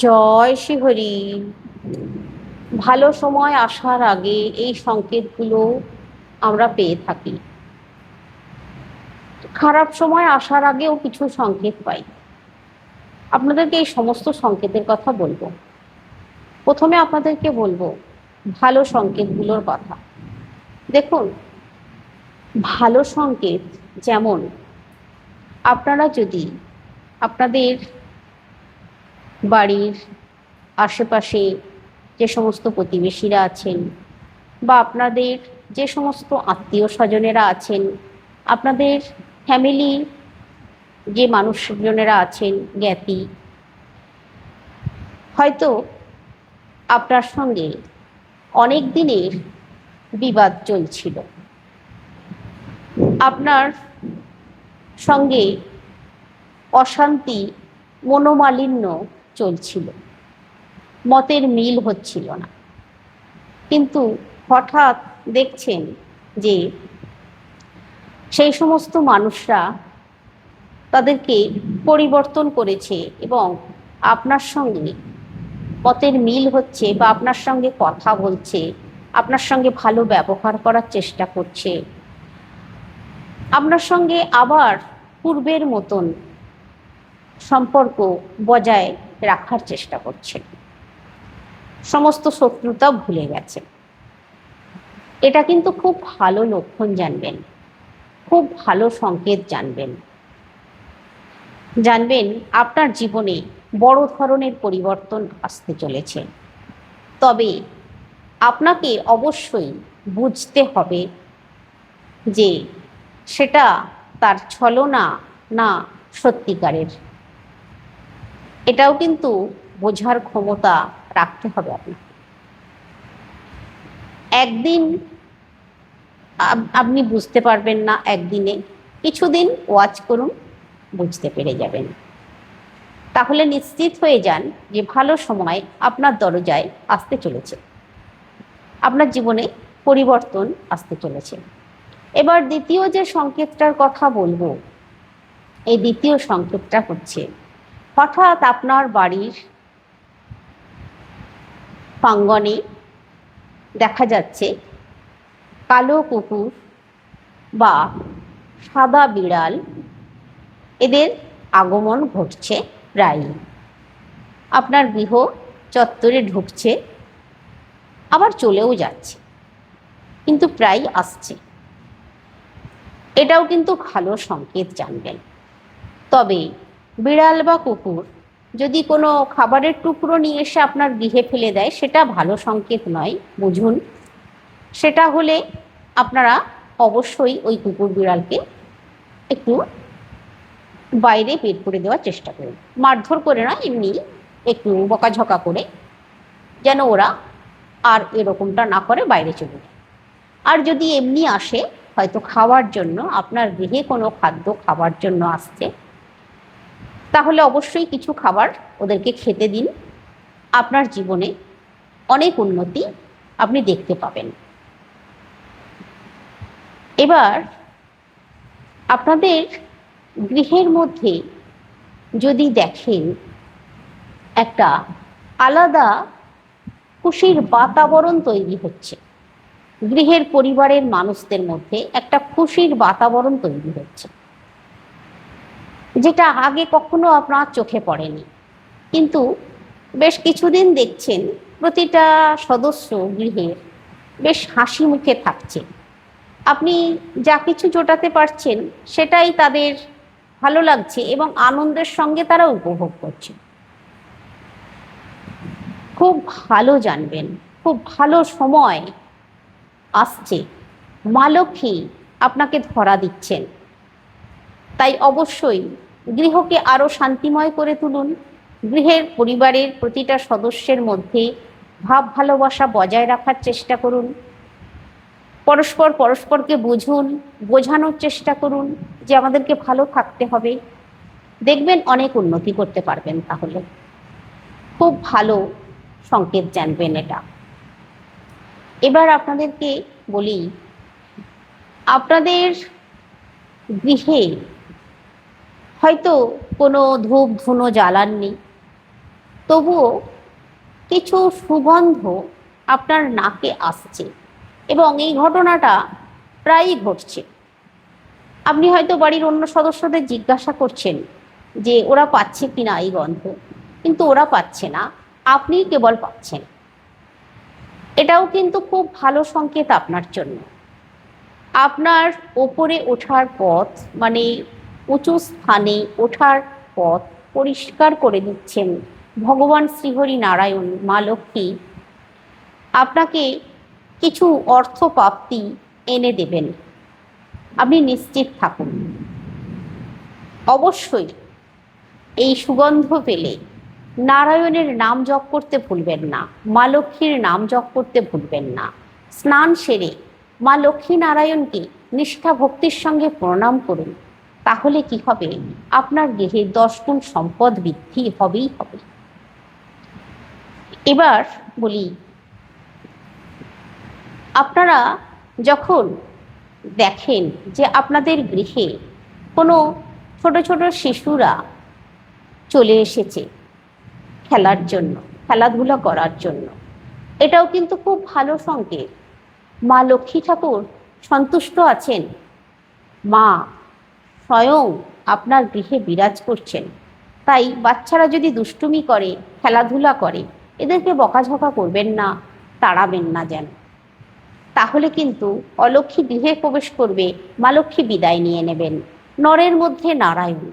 জয় শ্রীহরি। ভালো সময় আসার আগে এই সংকেতগুলো আমরা পেয়ে থাকি। খারাপ সময় আসার আগেও কিছু সংকেত পাই। আপনাদেরকে এই সমস্ত সংকেতের কথা বলবো। প্রথমে আপনাদেরকে বলবো ভালো সংকেতগুলোর কথা। দেখুন, ভালো সংকেত যেমন আপনারা যদি আপনাদের বাড়ির আশেপাশে যে সমস্ত প্রতিবেশীরা আছেন বা আপনাদের যে সমস্ত আত্মীয় স্বজনেরা আছেন, আপনাদের ফ্যামিলি যে মানুষজনেরা আছেন, জ্ঞাতি, হয়তো আপনার সঙ্গে অনেক দিনের বিবাদ চলছিল, আপনার সঙ্গে অশান্তি, মনোমালিন্য চলছিল, মতের মিল হচ্ছিল না, কিন্তু হঠাৎ দেখছেন যে সেই সমস্ত মানুষরা তাদেরকে পরিবর্তন করেছে এবং আপনার সঙ্গে মতের মিল হচ্ছে বা আপনার সঙ্গে কথা বলছে, আপনার সঙ্গে ভালো ব্যবহার করার চেষ্টা করছে, আপনার সঙ্গে আবার পূর্বের মতন সম্পর্ক বজায় রাখার চেষ্টা করছে, সমস্ত শত্রুতা ভুলে গেছে। এটা কিন্তু খুব ভালো লক্ষণ জানবেন, খুব ভালো সংকেত জানবেন। আপনার জীবনে বড় ধরনের পরিবর্তন আসতে চলেছে। তবে আপনাকে অবশ্যই বুঝতে হবে যে সেটা তার ছলনা না সত্যিকারের। এটাও কিন্তু বোঝার ক্ষমতা রাখতে হবে আপনাকে। একদিন আপনি বুঝতে পারবেন না, একদিনে, কিছুদিন ওয়াচ করুন, বুঝতে পেরে যাবেন। তাহলে নিশ্চিত হয়ে যান যে ভালো সময় আপনার দরজায় আসতে চলেছে, আপনার জীবনে পরিবর্তন আসতে চলেছে। এবার দ্বিতীয় যে সংকেতটার কথা বলবো, এই দ্বিতীয় সংকেতটা হচ্ছে হঠাৎ আপনার বাড়ির প্রাঙ্গণে দেখা যাচ্ছে কালো কুকুর বা সাদা বিড়াল, এদের আগমন ঘটছে প্রায়ই। আপনার গৃহ চত্বরে ঢুকছে, আবার চলেও যাচ্ছে, কিন্তু প্রায় আসছে। এটাও কিন্তু ভালো সংকেত জানবেন। তবে বিড়াল বা কুকুর যদি কোনো খাবারের টুকরো নিয়ে এসে আপনার গৃহে ফেলে দেয়, সেটা ভালো সংকেত নয়, বুঝুন। সেটা হলে আপনারা অবশ্যই ওই কুকুর বিড়ালকে একটু বাইরে বের করে দেওয়ার চেষ্টা করুন, মারধর করে না, এমনি একটু বকাঝকা করে, যেন ওরা আর এরকমটা না করে, বাইরে চলে যায়। আর যদি এমনি আসে, হয়তো খাওয়ার জন্য, আপনার গৃহে কোনো খাদ্য খাবার জন্য আসছে, তাহলে অবশ্যই কিছু খাবার ওদেরকে খেতে দিন। আপনার জীবনে অনেক উন্নতি আপনি দেখতে পাবেন। এবার আপনাদের গৃহের মধ্যে যদি দেখেন একটা আলাদা খুশির বাতাবরণ তৈরি হচ্ছে, গৃহের পরিবারের মানুষদের মধ্যে একটা খুশির বাতাবরণ তৈরি হচ্ছে, যেটা আগে কখনো আপনার চোখে পড়েনি, কিন্তু বেশ কিছুদিন দেখছেন প্রতিটা সদস্য গৃহের বেশ হাসি মুখে থাকছে। আপনি যা কিছু জোটাতে পারছেন সেটাই তাদের ভালো লাগছে এবং আনন্দের সঙ্গে তারা উপভোগ করছে। খুব ভালো জানবেন, খুব ভালো সময় আসছে, মা লক্ষ্মী আপনাকে ধরা দিচ্ছেন। তাই অবশ্যই গৃহকে আরও শান্তিময় করে তুলুন। গৃহের পরিবারের প্রতিটা সদস্যের মধ্যে ভাব ভালোবাসা বজায় রাখার চেষ্টা করুন। পরস্পরকে বুঝুন, বোঝানোর চেষ্টা করুন যে আমাদেরকে ভালো থাকতে হবে। দেখবেন অনেক উন্নতি করতে পারবেন। তাহলে খুব ভালো সংকেত জানবেন এটা। এবার আপনাদেরকে বলি, আপনাদের গৃহে হয়তো কোনো ধূপ ধুনো জ্বালাননি, তবুও কিছু সুগন্ধ আপনার নাকে আসছে, এবং এই ঘটনাটা প্রায়ই ঘটছে। আপনি হয়তো বাড়ির অন্য সদস্যদের জিজ্ঞাসা করছেন যে ওরা পাচ্ছে কিনা এই গন্ধ, কিন্তু ওরা পাচ্ছে না, আপনিই কেবল পাচ্ছেন। এটাও কিন্তু খুব ভালো সংকেত আপনার জন্য। আপনার ওপরে ওঠার পথ, মানে উঁচু স্থানে ওঠার পথ পরিষ্কার করে দিচ্ছেন ভগবান শ্রীহরি নারায়ণ, মা লক্ষ্মী আপনাকে কিছু অর্থ প্রাপ্তি এনে দেবেন, আপনি নিশ্চিত থাকুন। অবশ্যই এই সুগন্ধ পেলে নারায়ণের নাম জপ করতে ভুলবেন না, মা লক্ষ্মীর নাম জপ করতে ভুলবেন না। স্নান সেরে মা লক্ষ্মী নারায়ণকে নিষ্ঠা ভক্তির সঙ্গে প্রণাম করুন। তাহলে কি হবে, আপনার গৃহে 10 গুণ সম্পদ বৃদ্ধি হবেই হবে। এবার বলি, আপনারা যখন দেখেন যে আপনাদের গৃহে কোনো ছোট ছোট শিশুরা চলে এসেছে খেলার জন্য, খেলাধুলা করার জন্য, এটাও কিন্তু খুব ভালো সংকেত। মা লক্ষ্মী ঠাকুর সন্তুষ্ট আছেন, মা স্বয়ং আপনার গৃহে বিরাজ করছেন। তাই বাচ্চারা যদি দুষ্টুমি করে, খেলাধুলা করে, এদেরকে বকাঝকা করবেন না, তাড়াবেন না যেন। তাহলে কিন্তু অলক্ষ্মী গৃহে প্রবেশ করবে, মা লক্ষ্মী বিদায় নিয়ে নেবেন। নরের মধ্যে নারায়ণ,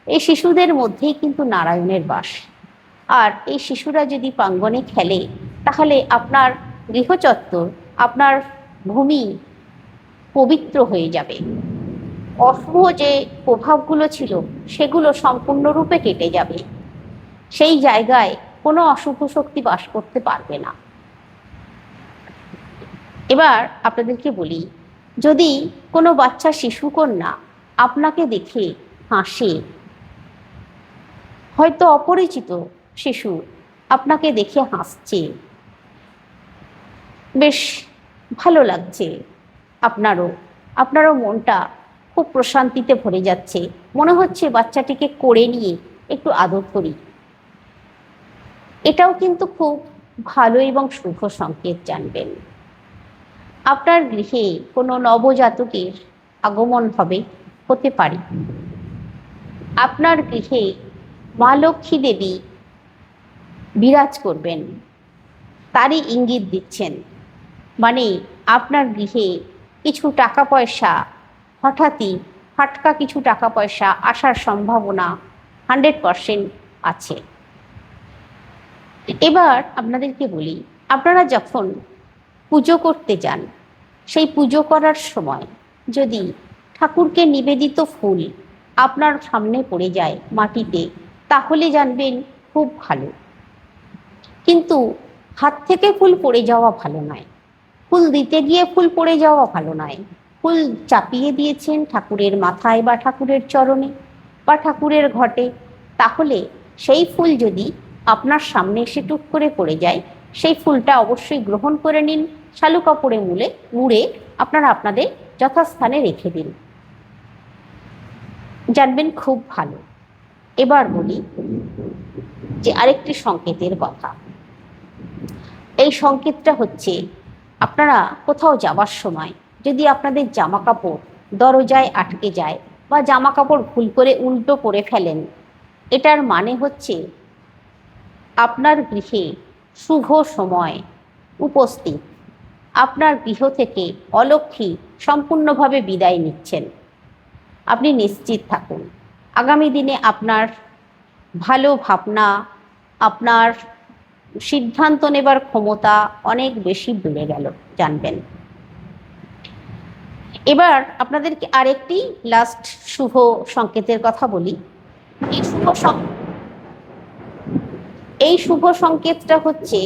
এই শিশুদের মধ্যেই কিন্তু নারায়ণের বাস। আর এই শিশুরা যদি প্রাঙ্গণে খেলে, তাহলে আপনার গৃহচত্বর, আপনার ভূমি পবিত্র হয়ে যাবে। অশুভ যে প্রভাবগুলো ছিল সেগুলো সম্পূর্ণরূপে কেটে যাবে। সেই জায়গায় কোনো অশুভ শক্তি বাস করতে পারবে না। এবার আপনাদেরকে বলি, যদি কোনো বাচ্চা শিশুকন্যা আপনাকে দেখে হাসে, হয়তো অপরিচিত শিশু আপনাকে দেখে হাসছে, বেশ ভালো লাগছে, আপনারও মনটা খুব প্রশান্তিতে ভরে যাচ্ছে, মনে হচ্ছে বাচ্চাটিকে কোলে নিয়ে একটু আদর করি। এটাও কিন্তু খুব ভালো এবং শুভ সংকেত, জানবেন। আপনার গৃহে কোনো নবজাতকের আগমন হতে পারে। আপনার গৃহে মা লক্ষ্মী দেবী বিরাজ করবেন, তারই ইঙ্গিত দিচ্ছেন। মানে আপনার গৃহে কিছু টাকা পয়সা, হঠাৎই ফাটকা কিছু টাকা পয়সা আসার সম্ভাবনা 100% আছে। এবার আপনাদেরকে বলি, আপনারা যখন পুজো করতে যান, সেই পুজো করার সময় যদি ঠাকুরকে নিবেদিত ফুল আপনার সামনে পড়ে যায় মাটিতে, তাহলে জানবেন খুব ভালো। কিন্তু হাত থেকে ফুল পড়ে যাওয়া ভালো নয়, ফুল দিতে গিয়ে ফুল পড়ে যাওয়া ভালো নয়। ফুল চাপিয়ে দিয়েছেন ঠাকুরের মাথায় বা ঠাকুরের চরণে বা ঠাকুরের ঘটে, তাহলে সেই ফুল যদি আপনার সামনে এসে টুক করে পড়ে যায়, সেই ফুলটা অবশ্যই গ্রহণ করে নিন, শালু কাপড়ে মুড়ে আপনারা আপনাদের যথাস্থানে রেখে দিন, জানবেন খুব ভালো। এবার বলি যে আরেকটি সংকেতের কথা। এই সংকেতটা হচ্ছে, আপনারা কোথাও যাওয়ার সময় যদি আপনাদের জামা কাপড় দরজায় আটকে যায় বা জামা কাপড় ভুল করে উল্টো করে ফেলেন, এটার মানে হচ্ছে আপনার গৃহে শুভ সময় উপস্থিত। আপনার গৃহ থেকে অলক্ষ্মী সম্পূর্ণভাবে বিদায় নিচ্ছেন। আপনি নিশ্চিত থাকুন, আগামী দিনে আপনার ভালো ভাবনা, আপনার সিদ্ধান্ত নেবার ক্ষমতা অনেক বেশি বেড়ে গেল, জানবেন। এবার আপনাদেরকে আরেকটি লাস্ট শুভ সংকেতের কথা বলি। এই শুভ সংকেতটা হচ্ছে,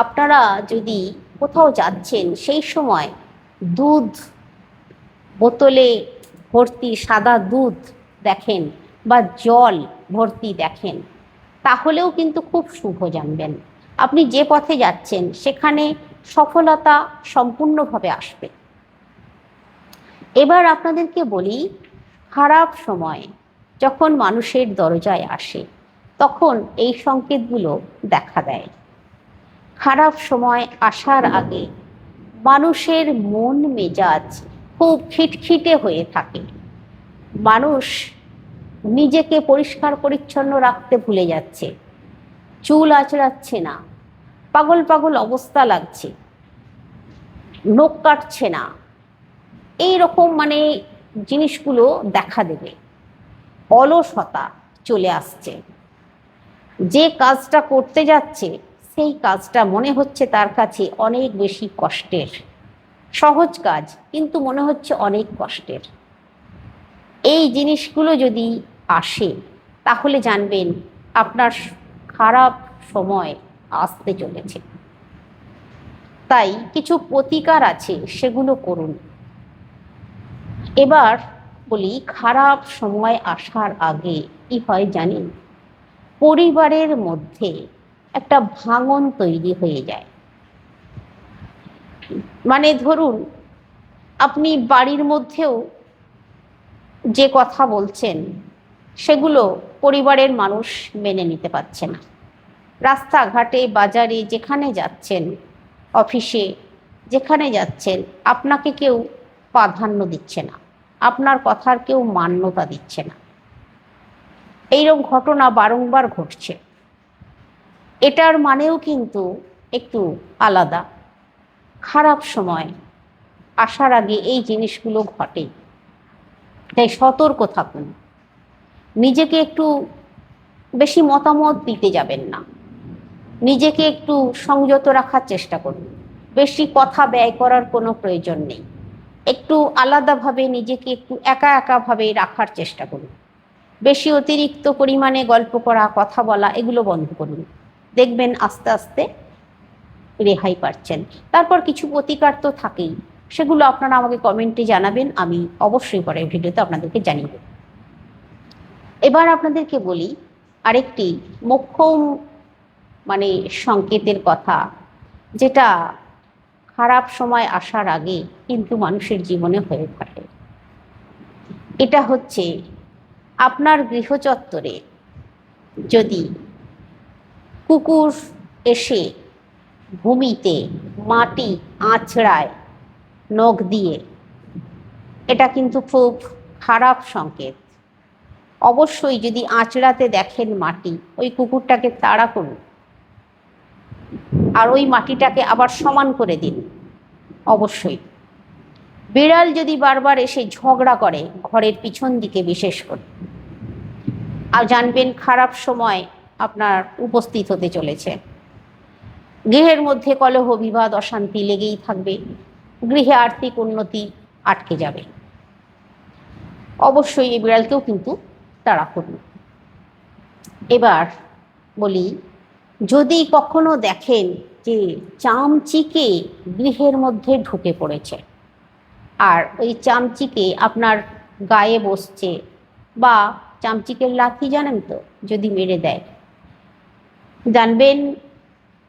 আপনারা যদি কোথাও যাচ্ছেন সেই সময় দুধ বোতলে ভর্তি সাদা দুধ দেখেন বা জল ভর্তি দেখেন, তাহলেও কিন্তু খুব শুভ, জানবেন। আপনি যে পথে যাচ্ছেন সেখানে সফলতা সম্পূর্ণভাবে আসবে। এবার আপনাদেরকে বলি, খারাপ সময় যখন মানুষের দরজায় আসে, তখন এই সংকেতগুলো দেখা দেয়। খারাপ সময় আসার আগে মানুষের মন মেজাজ খুব খিটখিটে হয়ে থাকে। মানুষ নিজেকে পরিষ্কার পরিচ্ছন্ন রাখতে ভুলে যাচ্ছে, চুল আঁচড়াচ্ছে না, পাগল পাগল অবস্থা লাগছে, নখ কাটছে না, এই রকম জিনিসগুলো দেখা দেবে। অলসতা চলে আসছে। যে কাজটা করতে যাচ্ছে সেই কাজটা মনে হচ্ছে তার কাছে অনেক বেশি কষ্টের। সহজ কাজ কিন্তু মনে হচ্ছে অনেক কষ্টের। এই জিনিসগুলো যদি আসে তাহলে জানবেন আপনার খারাপ সময় আসতে চলেছে। তাই কিছু প্রতিকার আছে, সেগুলো করুন। এবার বলি, খারাপ সময় আসার আগে কি হয় জানেন? পরিবারের মধ্যে একটা ভাঙন তৈরি হয়ে যায়। ধরুন, আপনি বাড়ির মধ্যেও যে কথা বলছেন সেগুলো পরিবারের মানুষ মেনে নিতে পারছে না। রাস্তাঘাটে, বাজারে যেখানে যাচ্ছেন, অফিসে যেখানে যাচ্ছেন, আপনাকে কেউ প্রাধান্য দিচ্ছে না, আপনার কথার কেউ মান্যতা দিচ্ছে না। এইরকম ঘটনা বারংবার ঘটছে। এটার মানেও কিন্তু একটু আলাদা। খারাপ সময় আসার আগে এই জিনিসগুলো ঘটে। তাই সতর্ক থাকুন। নিজেকে একটু বেশি মতামত দিতে যাবেন না, নিজেকে একটু সংযত রাখার চেষ্টা করুন। বেশি কথা ব্যয় করার কোনো প্রয়োজন নেই। একটু আলাদাভাবে নিজেকে একটু একা একাভাবে রাখার চেষ্টা করুন। বেশি অতিরিক্ত পরিমাণে গল্প করা, কথা বলা, এগুলো বন্ধ করুন। দেখবেন আস্তে আস্তে রেহাই পাচ্ছেন। তারপর কিছু প্রতিকার তো থাকেই, সেগুলো আপনারা আমাকে কমেন্টে জানাবেন, আমি অবশ্যই পরের ভিডিওতে আপনাদেরকে জানিয়ে দেব। এবার আপনাদেরকে বলি আরেকটি মোক্ষম সংকেতের কথা, যেটা খারাপ সময় আসার আগে কিন্তু মানুষের জীবনে হয়ে থাকে। এটা হচ্ছে, আপনার গৃহচত্বরে যদি কুকুর এসে ভূমিতে মাটি আঁচড়ায় নখ দিয়ে, এটা কিন্তু খুব খারাপ সংকেত। অবশ্যই যদি আঁচড়াতে দেখেন মাটি, ওই কুকুরটাকে তাড়া করুন আর ওই মাটিটাকে আবার সমান করে দিন। অবশ্যই। বিড়াল যদি বারবার এসে ঝগড়া করে ঘরের পিছন দিকে বিশেষ করে, আর জানবেন খারাপ সময় আপনার উপস্থিত হতে চলেছে। গৃহের মধ্যে কলহ, বিবাদ, অশান্তি লেগেই থাকবে। গৃহে আর্থিক উন্নতি আটকে যাবে। অবশ্যই এই বিড়ালকেও কিন্তু তাড়া করুন। এবার বলি, যদি কখনো দেখেন যে চামচিকে গৃহের মধ্যে ঢুকে পড়েছে আর ওই চামচিকে আপনার গায়ে বসছে, বা চামচিকের লাথি জানেন তো, যদি মেরে দেয়, জানবেন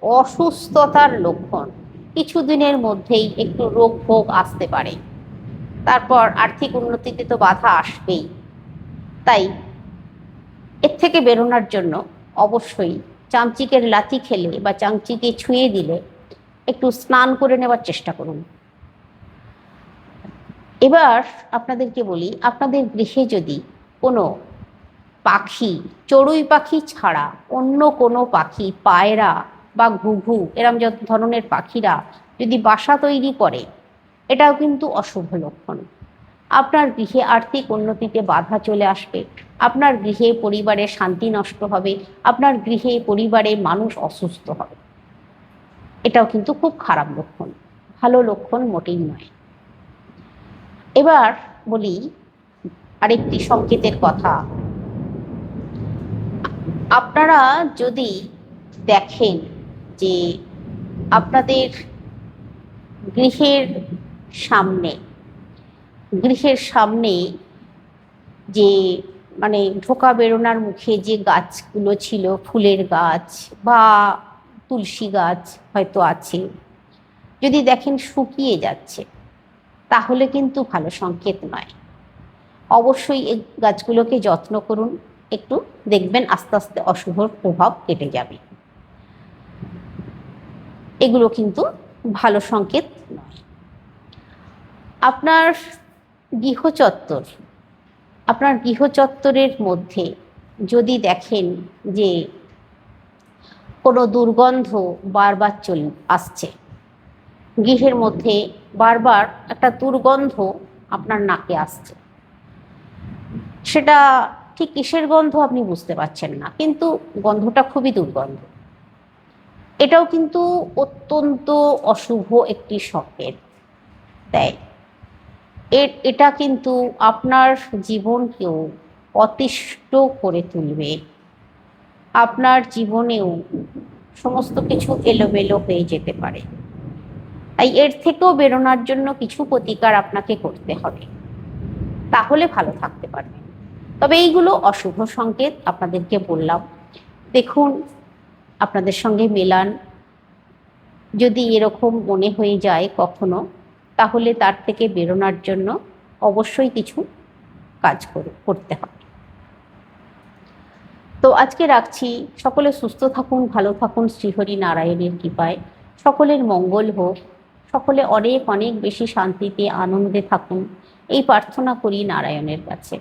অসুস্থতার লক্ষণ। কিছুদিনের মধ্যেই একটু রোগ ভোগ আসতে পারে। তারপর আর্থিক উন্নতিতে তো বাধা আসবেই। তাই এর থেকে বেরোনোর জন্য অবশ্যই চামচিকের লাথি খেলে বা চামচিকে ছুঁয়ে দিলে একটু স্নান করে নেওয়ার চেষ্টা করুন। এবার আপনাদেরকে বলি, আপনাদের গৃহে যদি কোনো পাখি, চড়ুই পাখি ছাড়া অন্য কোনো পাখি, পায়রা বা ঘুঘু, এরম যত ধরনের পাখিরা যদি বাসা তৈরি করে, এটাও কিন্তু অশুভ লক্ষণ। আপনার গৃহে আর্থিক উন্নতিতে বাধা চলে আসবে, আপনার গৃহে পরিবারের শান্তি নষ্ট হবে, আপনার গৃহে পরিবারে মানুষ অসুস্থ হবে। এটাও কিন্তু খুব খারাপ লক্ষণ, ভালো লক্ষণ মোটেই নয়। এবার বলি আরেকটি সংকেতের কথা। আপনারা যদি দেখেন যে আপনাদের গৃহের সামনে যে ঢোকা বেরোনোর মুখে যে গাছগুলো ছিল, ফুলের গাছ বা তুলসী গাছ হয়তো আছে, যদি দেখেন শুকিয়ে যাচ্ছে, তাহলে কিন্তু ভালো সংকেত নয়। অবশ্যই এই গাছগুলোকে যত্ন করুন, একটু দেখবেন আস্তে আস্তে অশুভ প্রভাব কেটে যাবে। এগুলো কিন্তু ভালো সংকেত নয়। আপনার গৃহচত্বর, আপনার গৃহচত্বরের মধ্যে যদি দেখেন যে কোনো দুর্গন্ধ বারবার আসছে, গৃহের মধ্যে বারবার একটা দুর্গন্ধ আপনার নাকে আসছে, সেটা ঠিক কিসের গন্ধ আপনি বুঝতে পারছেন না, কিন্তু গন্ধটা খুবই দুর্গন্ধ, এটাও কিন্তু অত্যন্ত অশুভ একটি সংকেত দেয়। এটা কিন্তু আপনার জীবনকেও অতিষ্ঠ করে তুলবে, আপনার জীবনেও সমস্ত কিছু এলোমেলো হয়ে যেতে পারে। তাই এর থেকেও বেরোনোর জন্য কিছু প্রতিকার আপনাকে করতে হবে, তাহলে ভালো থাকতে পারবেন। তবে এইগুলো অশুভ সংকেত আপনাদেরকে বললাম, দেখুন আপনাদের সঙ্গে মেলান। যদি এরকম মনে হয়ে যায় কখনো, তাহলে তার থেকে বেরোনোর জন্য অবশ্যই কিছু কাজ করতে হবে। তো আজকে রাখছি। সকলে সুস্থ থাকুন, ভালো থাকুন, শ্রীহরি নারায়ণের কৃপায় সকলের মঙ্গল হোক, সকলে অনেক অনেক বেশি শান্তিতে আনন্দে থাকুন, এই প্রার্থনা করি নারায়ণের কাছে।